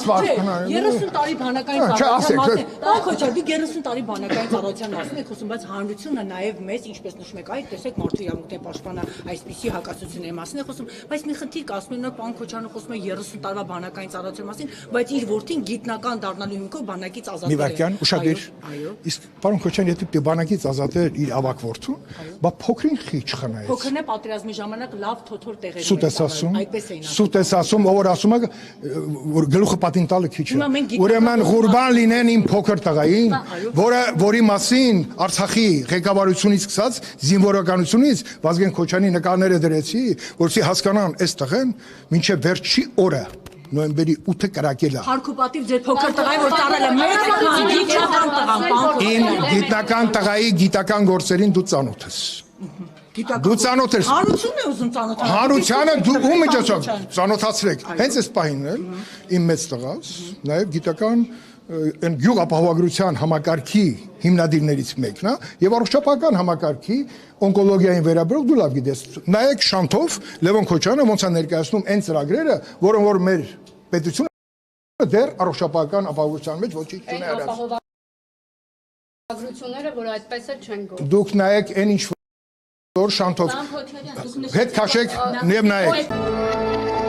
Աստված քնարի։ 30 տարի բանակային ծառայության մասին։ Պարոն Քոչարյան, դուք 30 տարի բանակային ծառայության մասին եք խոսում, բայց հանրությունը նաև մեզ, ինչպես նշում եք, այդ տեսեք մարդու իրավունքների պաշտպանը այսպիսի հակասությունների մասին է խոսում, բայց մի խնդիր կա, ասում են, որ պարոն Քոչարյանը խոսում է 30 տարվա բանակային ծառայության մասին, բայց իր որդին գիտնական դառնալու հիմքով բանակից ազատվել է։ Մի վարքյան, ուշադիր։ Իսկ պարոն Քոչարյան, եթե դե բանակից ազատել իր ավակ որդուն, բա փոքրին խի չխնայեց։ Փոքրն է պատերազմի ժամանակ լավ թոթոր տեղերում Սուտ ես ասում, սուտ ես ասում, ով որ ասում է, որ գլուխը պատին տալը քիչ է։ Ուրեմն Ղուրբան լինեն իմ փոքր տղային, որի մասին Արցախի ղեկավարությունից սկսած զինվորականությունից Վազգեն Քոչարյանի նկարները դրեցի, որովհետեւ հասկանան, այս տղեն մինչև վերջի օրը նոյեմբերի 8-ը կրակել է։ Հարկուպատիվ ձեր փոքր տղային, որ տարել է մեծ գիտական տղան, իմ գիտական տղայի գիտական գործերին դու ծանոթ ես։ Դու ծանոթ ես։ Հարությունն է ուզում ծանոթանալ։ Հարությանը դու ում միջոցով ծանոթացրեք։ Հենց այս պահին էլ իմ մեծ տղաս նաև գիտական այն գյուղապահովագրության համակարգի հիմնադիրներից մեկն է եւ առողջապահական համակարգի օնկոլոգիային վերաբերող դու լավ գիտես նայեք շանթով Լևոն Քոչարյանը ոնց է ներկայացնում այն ծրագրերը որոնք որ մեր պետությունը դեռ առողջապահական ապահովության մեջ ոչինչ չունի արած Ագրությունները որ այդպես էլ չեն գործում դուք նայեք այն ինչ որ շանթով հետ քաշեք եւ նայեք